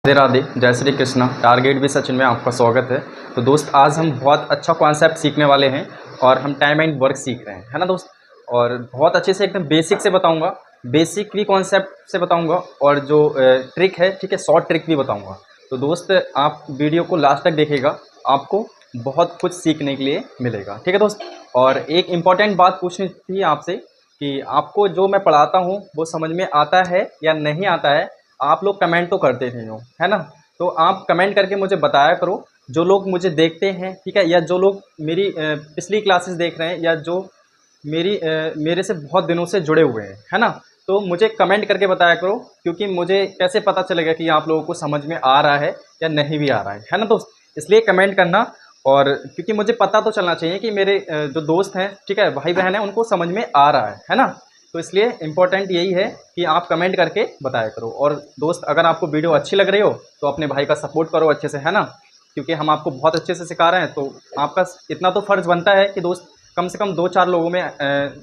राधे राधे, जय श्री कृष्णा। टारगेट भी सचिन में आपका स्वागत है। तो दोस्त, आज हम बहुत अच्छा कॉन्सेप्ट सीखने वाले हैं और हम टाइम एंड वर्क सीख रहे हैं, है ना दोस्त। और बहुत अच्छे से एकदम बेसिक से बताऊंगा, बेसिक भी कॉन्सेप्ट से बताऊंगा और जो ट्रिक है, ठीक है, शॉर्ट ट्रिक भी बताऊंगा। तो दोस्त, आप वीडियो को लास्ट तक देखेगा, आपको बहुत कुछ सीखने के लिए मिलेगा, ठीक है दोस्त। और एक इम्पॉर्टेंट बात पूछनी थी आपसे कि आपको जो मैं पढ़ाता हूँ वो समझ में आता है या नहीं आता है। आप लोग कमेंट तो करते नहीं हो, है ना। तो आप कमेंट करके मुझे बताया करो। जो लोग मुझे देखते हैं, ठीक है, या जो लोग मेरी पिछली क्लासेस देख रहे हैं, या जो मेरे से बहुत दिनों से जुड़े हुए हैं, है ना। तो मुझे कमेंट करके बताया करो, क्योंकि मुझे कैसे पता चलेगा कि आप लोगों को समझ में आ रहा है या नहीं भी आ रहा है ना दोस्त। इसलिए कमेंट करना। और क्योंकि मुझे पता तो चलना चाहिए कि मेरे जो दोस्त हैं, ठीक है, भाई बहन हैं, उनको समझ में आ रहा है ना। तो इसलिए इम्पोर्टेंट यही है कि आप कमेंट करके बताया करो। और दोस्त, अगर आपको वीडियो अच्छी लग रही हो तो अपने भाई का सपोर्ट करो अच्छे से, है ना। क्योंकि हम आपको बहुत अच्छे से सिखा रहे हैं, तो आपका इतना तो फ़र्ज़ बनता है कि दोस्त कम से कम 2-4 लोगों में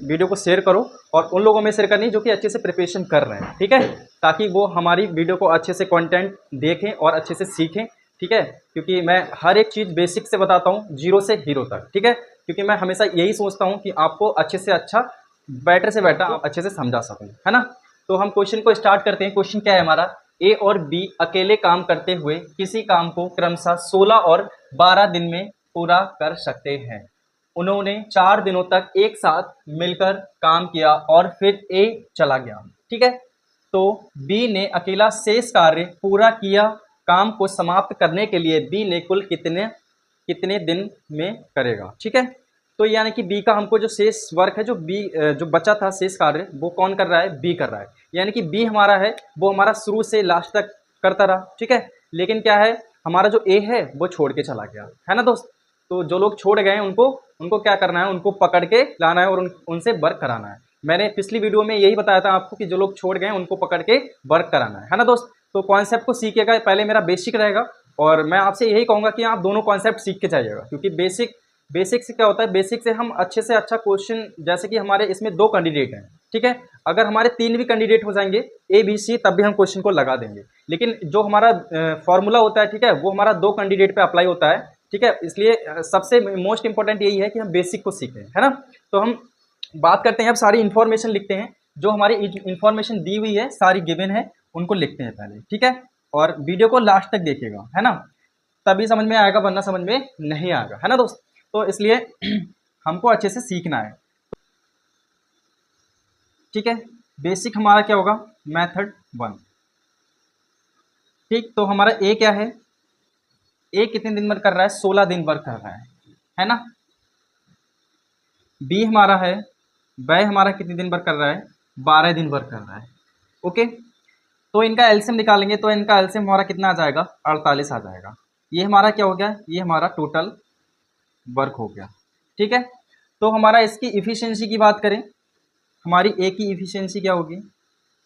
वीडियो को शेयर करो। और उन लोगों में शेयर करनी जो कि अच्छे से प्रिपरेशन कर रहे हैं, ठीक है, ताकि वो हमारी वीडियो को अच्छे से कंटेंट देखें और अच्छे से सीखें, ठीक है। क्योंकि मैं हर एक चीज़ बेसिक से बताता हूँ, जीरो से हीरो तक, ठीक है। क्योंकि मैं हमेशा यही सोचता हूँ कि आपको अच्छे से अच्छा, बेटर से बेटर आप अच्छे से समझा सकूँ, है ना। तो हम क्वेश्चन को स्टार्ट करते हैं। क्वेश्चन क्या है हमारा? ए और बी अकेले काम करते हुए किसी काम को क्रमशः 16 और 12 दिन में पूरा कर सकते हैं। उन्होंने 4 दिनों तक एक साथ मिलकर काम किया और फिर ए चला गया, ठीक है। तो बी ने अकेला शेष कार्य पूरा किया। काम को समाप्त करने के लिए बी ने कुल कितने कितने दिन में करेगा, ठीक है। तो यानी कि बी का हमको जो शेष वर्क है, जो बी जो बचा था शेष कार्य, वो कौन कर रहा है? बी कर रहा है। यानी कि बी हमारा है, वो हमारा शुरू से लास्ट तक करता रहा, ठीक है। लेकिन क्या है, हमारा जो ए है वो छोड़ के चला गया, है ना दोस्त। तो जो लोग छोड़ गए हैं उनको उनको क्या करना है? उनको पकड़ के लाना है और उनसे वर्क कराना है। मैंने पिछली वीडियो में यही बताया था आपको कि जो लोग छोड़ गए हैं उनको पकड़ के वर्क कराना है ना दोस्त। तो कॉन्सेप्ट को सीखिएगा, पहले मेरा बेसिक रहेगा और मैं आपसे यही कहूँगा कि आप दोनों कॉन्सेप्ट सीख के जाइएगा। क्योंकि बेसिक से क्या होता है, बेसिक से हम अच्छे से अच्छा क्वेश्चन, जैसे कि हमारे इसमें 2 कैंडिडेट हैं, ठीक है। अगर हमारे 3 भी कैंडिडेट हो जाएंगे, ए बी सी, तब भी हम क्वेश्चन को लगा देंगे। लेकिन जो हमारा फॉर्मूला होता है, ठीक है, वो हमारा 2 कैंडिडेट पे अप्लाई होता है, ठीक है। इसलिए सबसे मोस्ट इंपॉर्टेंट यही है कि हम बेसिक को सीखें, है ना। तो हम बात करते हैं, अब सारी इन्फॉर्मेशन लिखते हैं। जो हमारी इन्फॉर्मेशन दी हुई है, सारी गिवन है, उनको लिखते हैं पहले, ठीक है। और वीडियो को लास्ट तक देखिएगा, है ना, तभी समझ में आएगा, वरना समझ में नहीं आएगा, है ना दोस्त। तो इसलिए हमको अच्छे से सीखना है, ठीक है। बेसिक हमारा क्या होगा? मेथड 1, ठीक। तो हमारा ए क्या है? ए कितने दिन वर्क कर रहा है? 16 दिन वर्क कर रहा है ना। बी हमारा है, बै हमारा कितने दिन वर्क कर रहा है? 12 दिन वर्क कर रहा है, ओके। तो इनका एलसीएम निकालेंगे, तो इनका एलसीएम हमारा कितना आ जाएगा? 48 आ जाएगा। ये हमारा क्या हो गया? ये हमारा टोटल वर्क हो गया, ठीक है। तो हमारा इसकी इफ़िशियंसी की बात करें, हमारी ए की इफ़िशियंसी क्या होगी?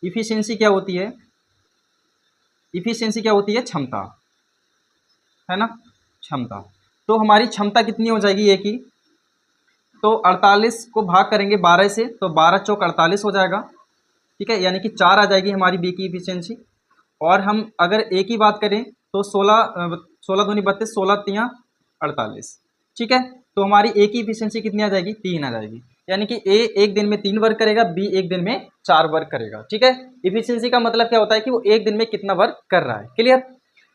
इफ़िशियंसी क्या होती है? इफ़िशियंसी क्या होती है? क्षमता, है ना, क्षमता। तो हमारी क्षमता कितनी हो जाएगी ए की? तो 48 को भाग करेंगे 12 से, तो 12 चौक 48 हो जाएगा, ठीक है। यानी कि 4 आ जाएगी हमारी बी की इफिशियंसी। और हम अगर ए की बात करें तो 16 दूनी 32, 16 तियाँ 48, ठीक है। तो हमारी ए की इफिशियंसी कितनी आ जाएगी? 3 आ जाएगी। यानी कि ए एक दिन में 3 वर्क करेगा, बी एक दिन में 4 वर्क करेगा, ठीक है। इफिशियंसी का मतलब क्या होता है कि वो एक दिन में कितना वर्क कर रहा है, क्लियर।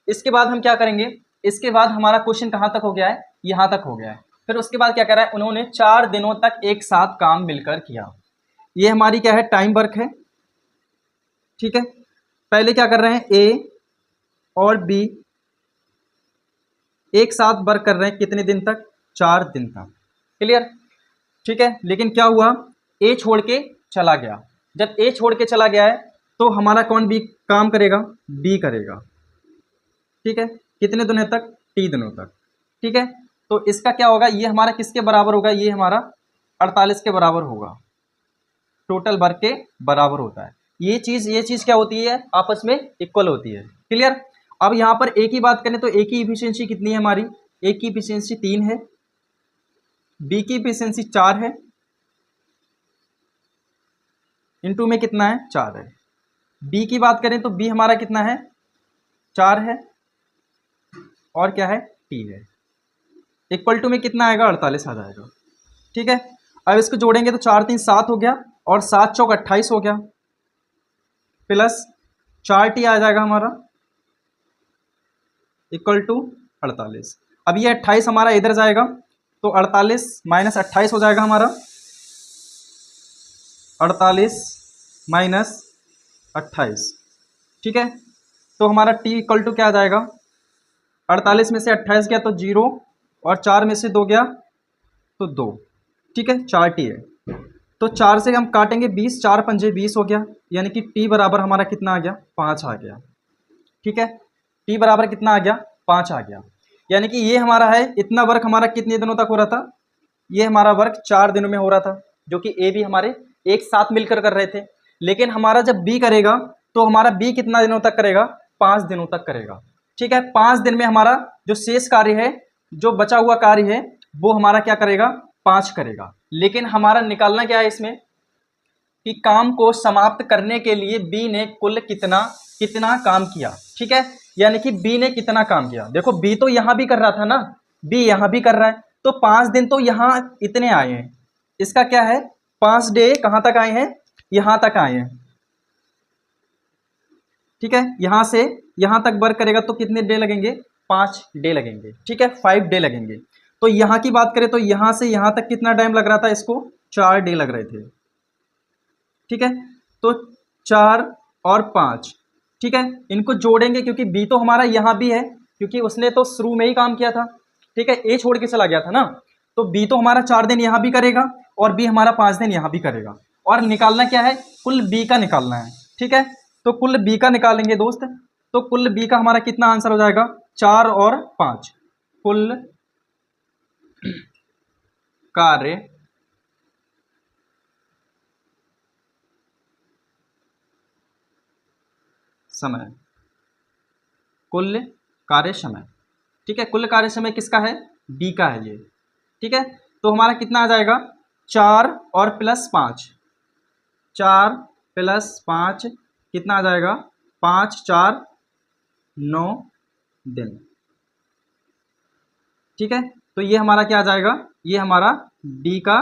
इसके बाद हम क्या करेंगे? इसके बाद हमारा क्वेश्चन कहाँ तक हो गया है? यहाँ तक हो गया है। फिर उसके बाद क्या करा है? उन्होंने 4 दिनों तक एक साथ काम मिलकर किया। ये हमारी क्या है? टाइम वर्क है, ठीक है। पहले क्या कर रहे हैं? ए और बी एक साथ वर्क कर रहे हैं, कितने दिन तक? 4 दिन तक, क्लियर, ठीक है। लेकिन क्या हुआ? ए छोड़ के चला गया। जब ए छोड़ के चला गया है तो हमारा कौन बी काम करेगा? बी करेगा, ठीक है। कितने दिनों तक? 3 दिनों तक, ठीक है। तो इसका क्या होगा? ये हमारा किसके बराबर होगा? ये हमारा 48 के बराबर होगा, टोटल वर्क के बराबर होता है। ये चीज़ क्या होती है? आपस में इक्वल होती है, क्लियर। अब यहाँ पर ए की बात करें तो ए की इफिशियंसी कितनी है हमारी? ए की इफिशियंसी 3 है, बी की इफिशियंसी 4 है, इनटू में कितना है? 4 है। बी की बात करें तो बी हमारा कितना है? 4 है और क्या है टी है, इक्वल टू में कितना आएगा 48 आ जाएगा। ठीक है, अब इसको जोड़ेंगे तो 4 3 7 हो गया और 7 चौक 28 हो गया, प्लस 4t आ जाएगा हमारा इक्वल टू 48। अब ये 28 हमारा इधर जाएगा तो 48 माइनस 28 हो जाएगा हमारा, 48 माइनस 28। ठीक है, तो हमारा t इक्वल टू क्या आ जाएगा, 48 में से 28 गया तो 0 और 4 में से 2 गया तो 2। ठीक है, 4t है तो 4 से हम काटेंगे 20, 4 पंजे 20 हो गया, यानी कि t बराबर हमारा कितना आ गया 5 आ गया। ठीक है, t बराबर कितना आ गया 5 आ गया, यानी कि ये हमारा है इतना वर्क हमारा कितने दिनों तक हो रहा था, ये हमारा वर्क 4 दिनों में हो रहा था, जो कि ए भी हमारे एक साथ मिलकर कर रहे थे। लेकिन हमारा जब बी करेगा तो हमारा बी कितना दिनों तक करेगा, 5 दिनों तक करेगा। ठीक है, 5 दिन में हमारा जो शेष कार्य है, जो बचा हुआ कार्य है, वो हमारा क्या करेगा 5 करेगा। लेकिन हमारा निकालना क्या है इसमें कि काम को समाप्त करने के लिए बी ने कुल कितना कितना काम किया। ठीक है, यानी कि बी ने कितना काम किया, देखो बी तो यहां भी कर रहा था ना, बी यहां भी कर रहा है, तो 5 दिन तो यहां इतने आए हैं, इसका क्या है 5 डे कहां तक आए हैं, यहां तक आए हैं। ठीक है, यहां से यहां तक वर्क करेगा तो कितने डे लगेंगे, 5 डे लगेंगे। ठीक है, 5 डे लगेंगे। तो यहां की बात करें तो यहां से यहां तक कितना टाइम लग रहा था, इसको 4 डे लग रहे थे। ठीक है, तो 4 और 5, ठीक है, इनको जोड़ेंगे क्योंकि बी तो हमारा यहां भी है, क्योंकि उसने तो शुरू में ही काम किया था। ठीक है, ए छोड़ के चला गया था ना, तो बी तो हमारा 4 दिन यहां भी करेगा और बी हमारा 5 दिन यहां भी करेगा। और निकालना क्या है, कुल बी का निकालना है। ठीक है, तो कुल बी का निकालेंगे दोस्त, तो कुल बी का हमारा कितना आंसर हो जाएगा 4 और 5, कुल कार्य समय, कुल कार्य समय। ठीक है, कुल कार्य समय किसका है, बी का है ये। ठीक है, तो हमारा कितना आ जाएगा 4 और प्लस 5, 4 प्लस 5 कितना आ जाएगा 5 4 9 दिन। ठीक है, तो ये हमारा क्या आ जाएगा, ये हमारा डी का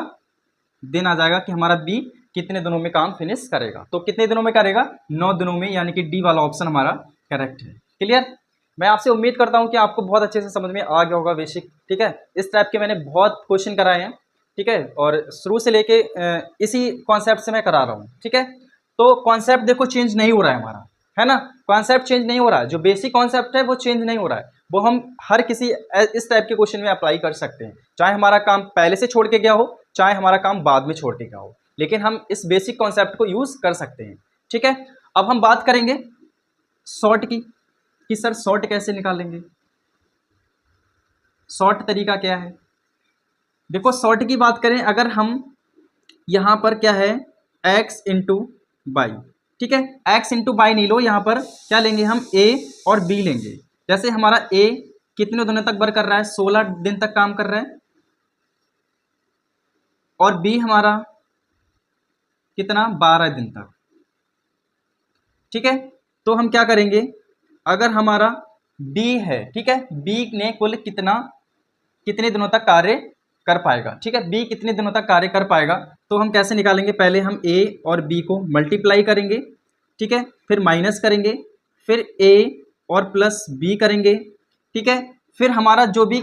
दिन आ जाएगा कि हमारा बी कितने दिनों में काम फिनिश करेगा। तो कितने दिनों में करेगा, 9 दिनों में, यानी कि डी वाला ऑप्शन हमारा करेक्ट है। क्लियर, मैं आपसे उम्मीद करता हूं कि आपको बहुत अच्छे से समझ में आ गया होगा बेसिक। ठीक है, इस टाइप के मैंने बहुत क्वेश्चन कराए हैं। ठीक है, और शुरू से लेके इसी कॉन्सेप्ट से मैं करा रहा हूँ। ठीक है, तो कॉन्सेप्ट देखो चेंज नहीं हो रहा है हमारा, है ना, कॉन्सेप्ट चेंज नहीं हो रहा है, जो बेसिक कॉन्सेप्ट है वो चेंज नहीं हो रहा है, वो हम हर किसी इस टाइप के क्वेश्चन में अप्लाई कर सकते हैं, चाहे हमारा काम पहले से छोड़ के गया हो, चाहे हमारा काम बाद में छोड़ के गया हो, लेकिन हम इस बेसिक कॉन्सेप्ट को यूज कर सकते हैं। ठीक है, अब हम बात करेंगे शॉर्ट की, कि सर शॉर्ट कैसे निकालेंगे, शॉर्ट तरीका क्या है। देखो शॉर्ट की बात करें, अगर हम यहां पर क्या है x इंटू बाई, ठीक है, x इंटू बाई नहीं लो, यहां पर क्या लेंगे हम a और b लेंगे। जैसे हमारा a कितने दिनों तक वर्क कर रहा है, 16 दिन तक काम कर रहा है, और b हमारा कितना 12 दिन तक। ठीक है, तो हम क्या करेंगे, अगर हमारा b है, ठीक है, b ने कुल कितने दिनों तक कार्य कर पाएगा। ठीक है, b कितने दिनों तक कार्य कर पाएगा, तो हम कैसे निकालेंगे, पहले हम a और b को मल्टीप्लाई करेंगे, ठीक है, फिर माइनस करेंगे, फिर a और प्लस b करेंगे। ठीक है, फिर हमारा जो भी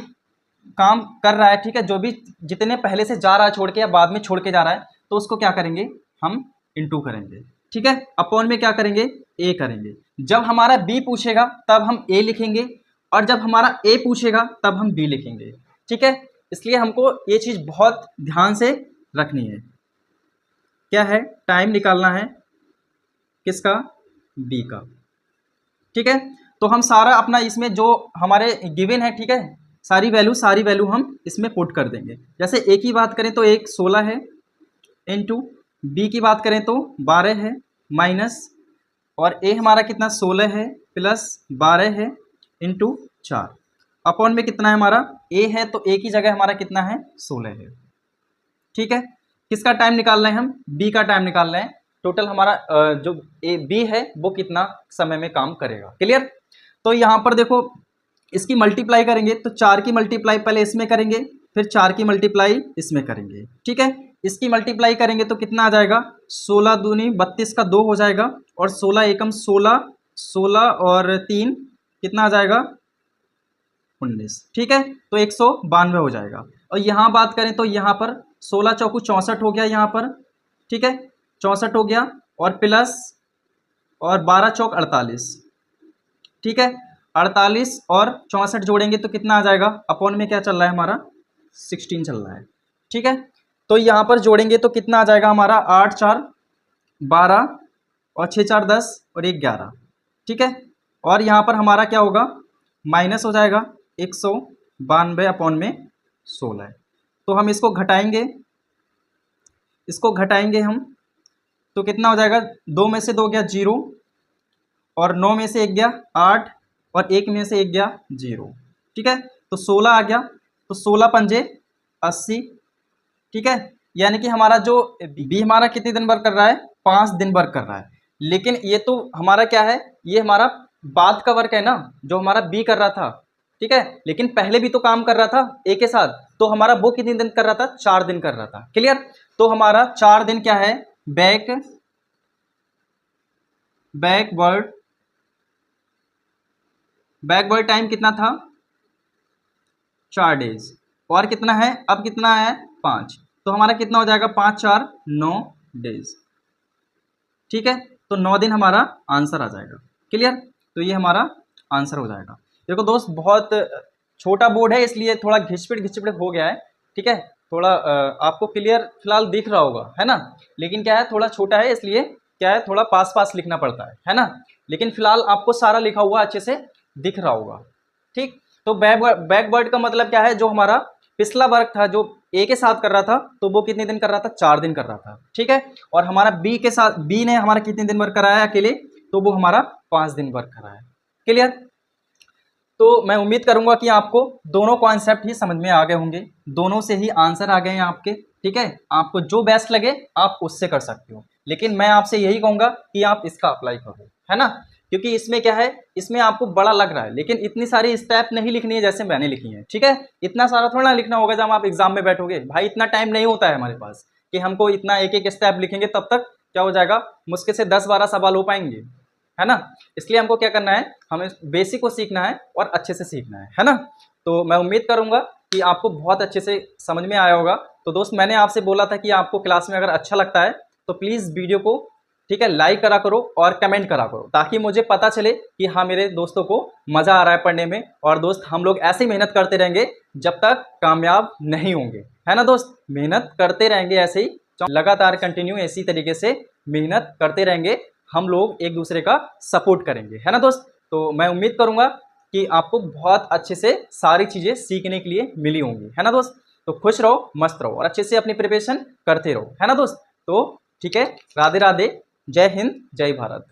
काम कर रहा है, ठीक है, जो भी जितने पहले से जा रहा है छोड़ के या बाद में छोड़ के जा रहा है, तो उसको क्या करेंगे हम इंटू करेंगे। ठीक है, अपॉन में क्या करेंगे a करेंगे। जब हमारा b पूछेगा तब हम a लिखेंगे, और जब हमारा a पूछेगा तब हम b लिखेंगे। ठीक है, इसलिए हमको ये चीज़ बहुत ध्यान से रखनी है। क्या है, टाइम निकालना है किसका, बी का। ठीक है, तो हम सारा अपना इसमें जो हमारे गिवन है, ठीक है, सारी वैल्यू हम इसमें पुट कर देंगे। जैसे ए की बात करें तो एक 16 है, इनटू बी की बात करें तो 12 है, माइनस, और ए हमारा कितना 16 है प्लस 12 है इंटू 4, अपॉन में कितना है हमारा ए है, तो ए की जगह हमारा कितना है 16 है। ठीक है, किसका टाइम निकालना है, हम बी का टाइम निकालना है, टोटल हमारा जो ए बी है वो कितना समय में काम करेगा। क्लियर, तो यहाँ पर देखो इसकी मल्टीप्लाई करेंगे तो 4 की मल्टीप्लाई पहले इसमें करेंगे, फिर 4 की मल्टीप्लाई इसमें करेंगे, ठीक है। इसकी मल्टीप्लाई करेंगे तो कितना आ जाएगा, 16 दूनी 32 का 2 हो जाएगा, और 16 एकम 16, 16 और 3 कितना आ जाएगा 19, ठीक है। तो 192 हो जाएगा। और यहाँ बात करें तो यहाँ पर 16 चौकू 64 हो गया यहाँ पर, ठीक है, 64 हो गया, और प्लस और 12 चौक 48, ठीक है। 48 और 64 जोड़ेंगे तो कितना आ जाएगा, अपॉन में क्या चल रहा है हमारा 16 चल रहा है, ठीक है। तो यहाँ पर जोड़ेंगे तो कितना आ जाएगा हमारा 8 4 12 और 6 4 10 और 1 11, ठीक है। और यहाँ पर हमारा क्या होगा, माइनस हो जाएगा 192 अपॉन में 16 है। तो हम इसको घटाएंगे, हम तो कितना हो जाएगा, 2 में से 2 गया 0, और 9 में से 1 गया 8, और 1 में से 1 गया 0, ठीक है। तो 16 आ गया, तो 16 पंजे 80, ठीक है। यानी कि हमारा जो बी हमारा कितने दिन वर्क कर रहा है, 5 दिन वर्क कर रहा है। लेकिन ये तो हमारा क्या है, ये हमारा बाद का वर्क है ना, जो हमारा बी कर रहा था, ठीक है। लेकिन पहले भी तो काम कर रहा था ए के साथ, तो हमारा वो कितने दिन कर रहा था, 4 दिन कर रहा था, क्लियर। तो हमारा 4 दिन क्या है, बैकवर्ड टाइम कितना था, 4 डेज, और कितना है, अब कितना है 5, तो हमारा कितना हो जाएगा 5 4 9 डेज, ठीक है। तो 9 दिन हमारा आंसर आ जाएगा, क्लियर। तो ये हमारा आंसर हो जाएगा। देखो दोस्त, बहुत छोटा बोर्ड है इसलिए थोड़ा घिचपिट हो गया है, ठीक है। थोड़ा आपको क्लियर फिलहाल दिख रहा होगा, है ना, लेकिन क्या है थोड़ा छोटा है इसलिए क्या है थोड़ा पास लिखना पड़ता है ना। लेकिन फिलहाल आपको सारा लिखा हुआ अच्छे से दिख रहा होगा, ठीक। तो बैकवर्ड का मतलब क्या है, जो हमारा पिछला वर्क था जो ए के साथ कर रहा था, तो वो कितने दिन कर रहा था, 4 दिन कर रहा था, ठीक है। और हमारा बी के साथ, बी ने हमारा कितने दिन वर्क कराया अकेले, तो वो हमारा 5 दिन वर्क कराया, क्लियर। तो मैं उम्मीद करूंगा कि आपको दोनों कॉन्सेप्ट ही समझ में आ गए होंगे, दोनों से ही आंसर आ गए हैं आपके, ठीक है। आपको जो बेस्ट लगे आप उससे कर सकते हो, लेकिन मैं आपसे यही कहूंगा कि आप इसका अप्लाई करो, है ना। क्योंकि इसमें क्या है, इसमें आपको बड़ा लग रहा है, लेकिन इतनी सारी स्टेप नहीं लिखनी है जैसे मैंने लिखी है, ठीक है। इतना सारा थोड़ा ना लिखना होगा जब आप एग्जाम में बैठोगे, भाई इतना टाइम नहीं होता है हमारे पास कि हमको इतना एक एक स्टेप लिखेंगे, तब तक क्या हो जाएगा, मुश्किल से 10-12 सवाल हो पाएंगे, है ना। इसलिए हमको क्या करना है, हमें बेसिक को सीखना है और अच्छे से सीखना है ना। तो मैं उम्मीद करूंगा कि आपको बहुत अच्छे से समझ में आया होगा। तो दोस्त, मैंने आपसे बोला था कि आपको क्लास में अगर अच्छा लगता है तो प्लीज़ वीडियो को, ठीक है, लाइक करा करो और कमेंट करा करो, ताकि मुझे पता चले कि हाँ मेरे दोस्तों को मज़ा आ रहा है पढ़ने में। और दोस्त, हम लोग ऐसे ही मेहनत करते रहेंगे जब तक कामयाब नहीं होंगे, है ना दोस्त। मेहनत करते रहेंगे ऐसे ही लगातार कंटिन्यू इसी तरीके से मेहनत करते रहेंगे, हम लोग एक दूसरे का सपोर्ट करेंगे, है ना दोस्त। तो मैं उम्मीद करूंगा कि आपको बहुत अच्छे से सारी चीज़ें सीखने के लिए मिली होंगी, है ना दोस्त। तो खुश रहो, मस्त रहो और अच्छे से अपनी प्रिपरेशन करते रहो, है ना दोस्त। तो ठीक है, राधे राधे, जय हिंद, जय भारत।